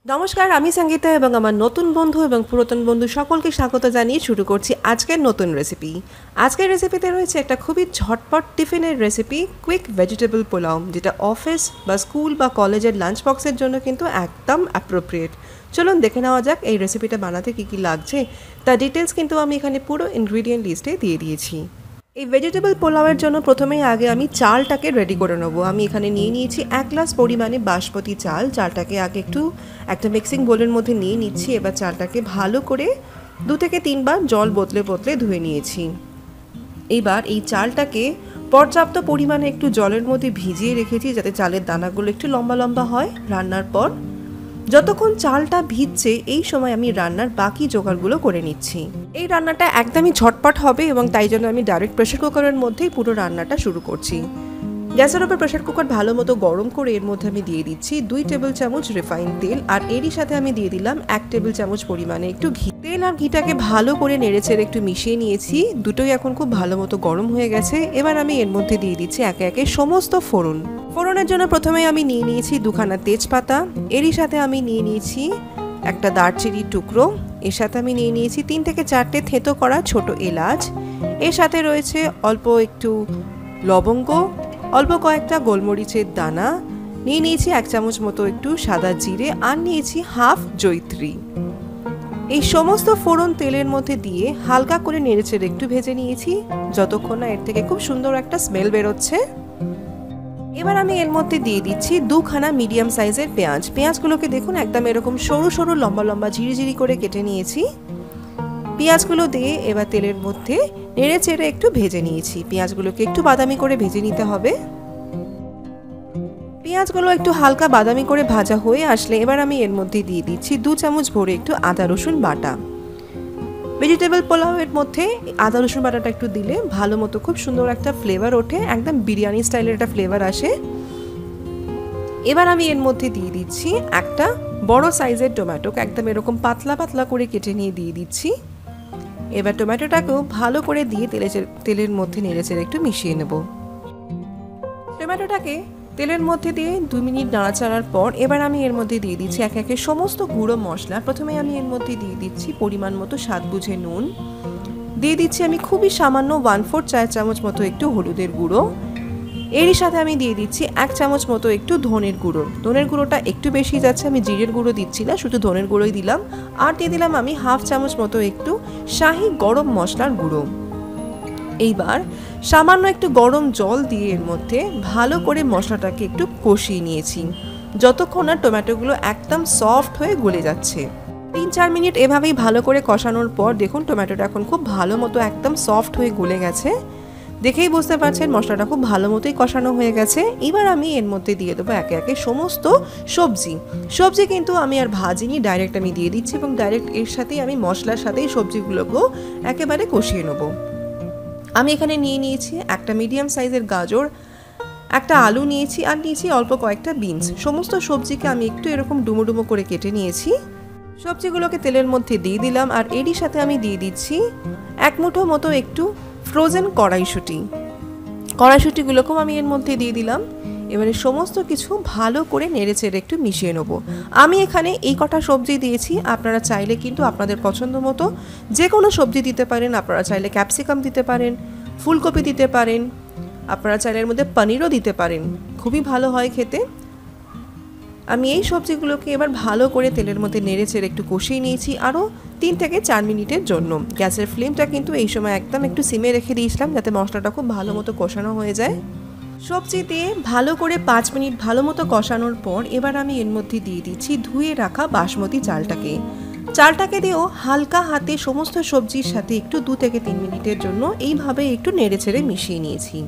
নমস্কার, আমি সঙ্গীতা এবং আমার নতুন বন্ধু এবং পুরাতন বন্ধু সকলকে স্বাগত জানিয়ে শুরু করছি আজকের নতুন রেসিপি। আজকের রেসিপিতে রয়েছে একটা খুবই ঝটপট টিফিনের রেসিপি, কুইক ভেজিটেবল পোলাও, যেটা অফিস বা স্কুল বা কলেজের লাঞ্চ বক্সের জন্য কিন্তু একদম অ্যাপ্রোপ্রিয়েট। চলুন দেখে নেওয়া যাক এই রেসিপিটা বানাতে কী কী লাগছে। তার ডিটেলস কিন্তু আমি এখানে পুরো ইনগ্রিডিয়েন্ট লিস্টে দিয়ে দিয়েছি। এই ভেজিটেবল পোলাওয়ের জন্য প্রথমেই আগে আমি চালটাকে রেডি করে নেবো। আমি এখানে নিয়ে নিয়েছি 1 গ্লাস পরিমাণে বাসমতি চাল। চালটাকে আগে একটু একটা মিক্সিং বোলের মধ্যে নিয়ে নিচ্ছি। এবার চালটাকে ভালো করে 2 থেকে 3 বার জল বদলে বদলে ধুয়ে নিয়েছি। এবার এই চালটাকে পর্যাপ্ত পরিমাণে একটু জলের মধ্যে ভিজিয়ে রেখেছি, যাতে চালের দানাগুলো একটু লম্বা লম্বা হয় রান্নার পর। যতক্ষণ চালটা ভিজছে এই সময় আমি রান্নার বাকি জোগাড়গুলো করে নিচ্ছি। এই রান্নাটা একদমই ঝটপট হবে এবং তাই জন্য আমি ডাইরেক্ট প্রেসার কুকারের মধ্যেই পুরো রান্নাটা শুরু করছি। গ্যাসের ওপর প্রেসার কুকার ভালো মতো গরম করে এর মধ্যে আমি দিয়ে দিচ্ছি 2 টেবিল চামচ রিফাইন তেল, আর এরই সাথে আমি দিয়ে দিলাম 1 টেবিল চামচ পরিমাণে একটু ঘি। তেল আর ঘিটাকে ভালো করে নেড়েচেড়ে একটু মিশিয়ে নিয়েছি। দুটোই এখন খুব ভালো মতো গরম হয়ে গেছে। এবার আমি এর মধ্যে দিয়ে দিচ্ছি একে একে সমস্ত ফোড়ন। ফোড়নের জন্য প্রথমে আমি নিয়ে নিয়েছি 2খানা তেজপাতা, এরই সাথে আমি নিয়ে নিয়েছি একটা দারচিনির টুকরো, এর সাথে আমি নিয়ে নিয়েছি 3 থেকে 4টে থেঁতো করা ছোট এলাচ, এর সাথে রয়েছে অল্প একটু লবঙ্গ, অল্প কয়েকটা গোলমরিচের দানা, নিয়ে নিয়েছি 1 চামচ মতো একটু সাদা জিরে, আর নিয়েছি হাফ জয়িত্রী। এই সমস্ত ফোড়ন তেলের মধ্যে দিয়ে হালকা করে নেড়েচেড়ে একটু ভেজে নিয়েছি, যতক্ষণ না এর থেকে খুব সুন্দর একটা স্মেল বেরোচ্ছে। এবার আমি এর মধ্যে দিয়ে দিচ্ছি 2খানা মিডিয়াম সাইজের পেঁয়াজ। পেঁয়াজগুলোকে দেখুন একদম এরকম সরু সরু লম্বা লম্বা ঝিরিঝিরি করে কেটে নিয়েছি। পেঁয়াজগুলো দিয়ে এবার তেলের মধ্যে নেড়ে চেড়ে একটু ভেজে নিয়েছি। পেঁয়াজগুলোকে একটু বাদামি করে ভেজে নিতে হবে। পেঁয়াজগুলো একটু হালকা বাদামি করে ভাজা হয়ে আসলে এবার আমি এর মধ্যে দিয়ে দিচ্ছি 2 চামচ ভরে একটু আদা রসুন বাটা। ভেজিটেবল পোলাওয়ের মধ্যে আদা রসুন বাটাটা একটু দিলে ভালো মতো খুব সুন্দর একটা ফ্লেভার ওঠে, একদম বিরিয়ানি স্টাইলের একটা ফ্লেভার আসে। এবার আমি এর মধ্যে দিয়ে দিচ্ছি একটা বড় সাইজের টমেটোকে একদম এরকম পাতলা পাতলা করে কেটে নিয়ে দিয়ে দিচ্ছি। এবার টমেটোটাকেও ভালো করে দিয়ে তেলের মধ্যে নেড়েচেড়ে একটু মিশিয়ে নেব। টমেটোটাকে তেলের মধ্যে দিয়ে 2 মিনিট নাড়াচাড়ার পর এবার আমি এর মধ্যে দিয়ে দিচ্ছি একে একে সমস্ত গুঁড়ো মশলা। প্রথমে আমি এর মধ্যে দিয়ে দিচ্ছি পরিমাণ মতো স্বাদ বুঝে নুন, দিয়ে দিচ্ছি আমি খুবই সামান্য 1/4 চা চামচ মতো একটু হলুদের গুঁড়ো, এরই সাথে আমি দিয়ে দিচ্ছি 1 চামচ মতো একটু ধনের গুঁড়ো। ধনের গুঁড়োটা একটু বেশি যাচ্ছে, আমি জিরের গুঁড়ো দিচ্ছি না, শুধু ধনের গুঁড়োই দিলাম। আর দিয়ে দিলাম আমি হাফ চামচ মতো একটু শাহি গরম মশলার গুঁড়ো। এইবার সামান্য একটু গরম জল দিয়ে এর মধ্যে ভালো করে মশলাটাকে একটু কষিয়ে নিয়েছি, যতক্ষণ না টমেটোগুলো একদম সফট হয়ে গলে যাচ্ছে। 3-4 মিনিট এভাবেই ভালো করে কষানোর পর দেখুন টমেটোটা এখন খুব ভালো মতো একদম সফট হয়ে গলে গেছে। দেখেই বুঝতে পারছেন মশলাটা খুব ভালো মতোই কষানো হয়ে গেছে। এবার আমি এর মধ্যে দিয়ে দেবো একে একে সমস্ত সবজি কিন্তু আমি আর ভাজিনি, ডাইরেক্ট আমি দিয়ে দিচ্ছি এবং ডাইরেক্ট এর সাথেই আমি মশলার সাথেই সবজিগুলোকেও একেবারে কষিয়ে নেবো। আমি এখানে নিয়ে নিয়েছি একটা মিডিয়াম সাইজের গাজর, একটা আলু নিয়েছি, আর নিয়েছি অল্প কয়েকটা বিনস। সমস্ত সবজিকে আমি একটু এরকম ডুমো ডুমো করে কেটে নিয়েছি। সবজিগুলোকে তেলের মধ্যে দিয়ে দিলাম, আর এরই সাথে আমি দিয়ে দিচ্ছি 1 মুঠো মতো একটু ফ্রোজেন কড়াইশুঁটিগুলোকেও আমি এর মধ্যে দিয়ে দিলাম। এবারে সমস্ত কিছু ভালো করে নেড়েচেড়ে একটু মিশিয়ে নেবো। আমি এখানে এই কটা সবজি দিয়েছি, আপনারা চাইলে কিন্তু আপনাদের পছন্দ মতো যে কোনো সবজি দিতে পারেন। আপনারা চাইলে ক্যাপসিকাম দিতে পারেন, ফুলকপি দিতে পারেন, আপনারা চাইলে এর মধ্যে পনিরও দিতে পারেন, খুবই ভালো হয় খেতে। আমি এই সবজিগুলোকে এবার ভালো করে তেলের মধ্যে নেড়েচেড়ে একটু কষিয়ে নিয়েছি আরও 3 থেকে 4 মিনিটের জন্য। গ্যাসের ফ্লেমটা কিন্তু এই সময় একদম একটু সিমে রেখে দিয়েছিলাম, যাতে মশলাটা খুব ভালো মতো কষানো হয়ে যায়। সবজি দিয়ে ভালো করে 5 মিনিট ভালো মতো কষানোর পর এবার আমি এর মধ্যে দিয়ে দিচ্ছি ধুয়ে রাখা বাসমতি চালটাকে দিয়েও হালকা হাতে সমস্ত সবজির সাথে একটু 2 থেকে 3 মিনিটের জন্য এইভাবে একটু নেড়েচেড়ে মিশিয়ে নিয়েছি।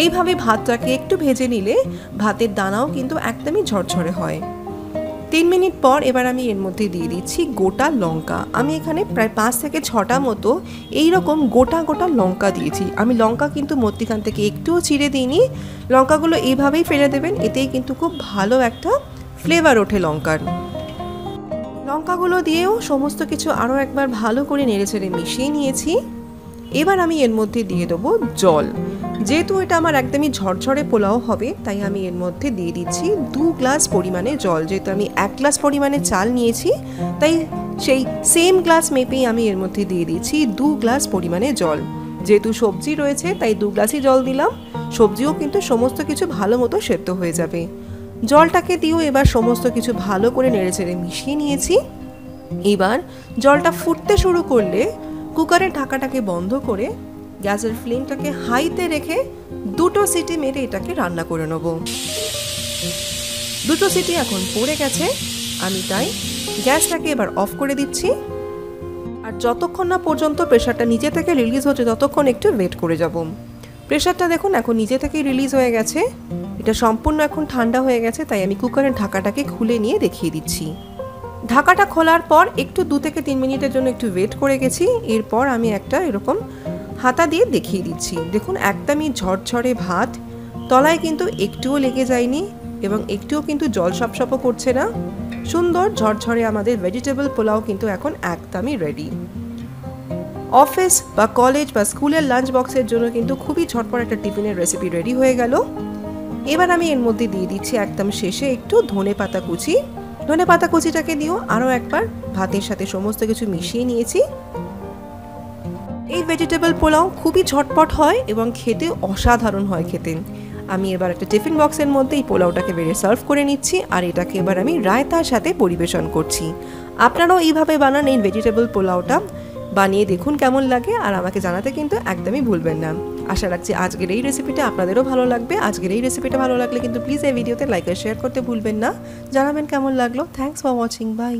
এইভাবে ভাতটাকে একটু ভেজে নিলে ভাতের দানাও কিন্তু একদমই ঝরঝরে হয়। 3 মিনিট পর এবার আমি এর মধ্যে দিয়ে দিচ্ছি গোটা লঙ্কা। আমি এখানে প্রায় 5 থেকে 6টা মতো এইরকম গোটা গোটা লঙ্কা দিয়েছি। আমি লঙ্কা কিন্তু মধ্যিখান থেকে একটুও চিড়ে দিইনি। লঙ্কাগুলো এইভাবেই ফেলে দেবেন, এতেই কিন্তু খুব ভালো একটা ফ্লেভার ওঠে লঙ্কার। লঙ্কাগুলো দিয়েও সমস্ত কিছু আরও একবার ভালো করে নেড়েচেড়ে মিশিয়ে নিয়েছি। এবার আমি এর মধ্যে দিয়ে দেবো জল। যেহেতু এটা আমার একদমই ঝরঝরে পোলাও হবে, তাই আমি এর মধ্যে দিয়ে দিচ্ছি 2 গ্লাস পরিমাণে জল। যেহেতু আমি 1 গ্লাস পরিমাণে চাল নিয়েছি, তাই সেই সেম গ্লাস মেপেই আমি এর মধ্যে দিয়ে দিচ্ছি 2 গ্লাস পরিমাণে জল। যেহেতু সবজি রয়েছে তাই 2 গ্লাসই জল দিলাম। সবজিও কিন্তু সমস্ত কিছু ভালো মতো সেদ্ধ হয়ে যাবে। জলটাকে দিয়েও এবার সমস্ত কিছু ভালো করে নেড়েচেড়ে মিশিয়ে নিয়েছি। এবার জলটা ফুটতে শুরু করলে কুকারের ঢাকাটাকে বন্ধ করে গ্যাসের ফ্লেমটাকে হাইতে রেখে 2টো সিটি মেরে এটাকে রান্না করে নেব। 2টো সিটি এখন পড়ে গেছে, আমি তাই গ্যাসটাকে এবার অফ করে দিচ্ছি। আর যতক্ষণ না পর্যন্ত প্রেশারটা নিচে থেকে রিলিজ হচ্ছে ততক্ষণ একটু ওয়েট করে যাব। প্রেশারটা দেখুন এখন নিজে থেকেই রিলিজ হয়ে গেছে। এটা সম্পূর্ণ এখন ঠান্ডা হয়ে গেছে, তাই আমি কুকারের ঢাকাটাকে খুলে নিয়ে দেখিয়ে দিচ্ছি। ঢাকাটা খোলার পর একটু 2 থেকে 3 মিনিটের জন্য একটু ওয়েট করে গেছি। এরপর আমি একটা এরকম হাতা দিয়ে দেখিয়ে দিচ্ছি। দেখুন একদমই ঝরঝরে ভাত, তলায় কিন্তু একটুও লেগে যায়নি এবং একটুও কিন্তু জল সপসপও করছে না। সুন্দর ঝরঝরে আমাদের ভেজিটেবল পোলাও কিন্তু এখন একদমই রেডি। অফিস বা কলেজ বা স্কুলের লাঞ্চ বক্সের জন্য কিন্তু খুবই ঝটপট একটা টিফিনের রেসিপি রেডি হয়ে গেল। এবার আমি এর মধ্যে দিয়ে দিচ্ছি একদম শেষে একটু ধনেপাতা কুচি। ধনেপাতা কুচিটাকে দিয়েও আরও একবার ভাতের সাথে সমস্ত কিছু মিশিয়ে নিয়েছি। এই ভেজিটেবল পোলাও খুবই ঝটপট হয় এবং খেতে অসাধারণ হয় খেতে। আমি এবার একটা টিফিন বক্সের মধ্যে এই পোলাওটাকে বেড়ে সার্ভ করে নিচ্ছি, আর এটাকে এবার আমি রায়তার সাথে পরিবেশন করছি। আপনারাও এইভাবে বানান এই ভেজিটেবল পোলাওটা, বানিয়ে দেখুন কেমন লাগে, আর আমাকে জানাতে কিন্তু একদমই ভুলবেন না। আশা রাখছি আজকের এই রেসিপিটা আপনাদেরও ভালো লাগবে। আজকের এই রেসিপিটা ভালো লাগলে কিন্তু প্লিজ এই ভিডিওতে লাইক আর শেয়ার করতে ভুলবেন না। জানাবেন কেমন লাগলো। Thanks for watching, by.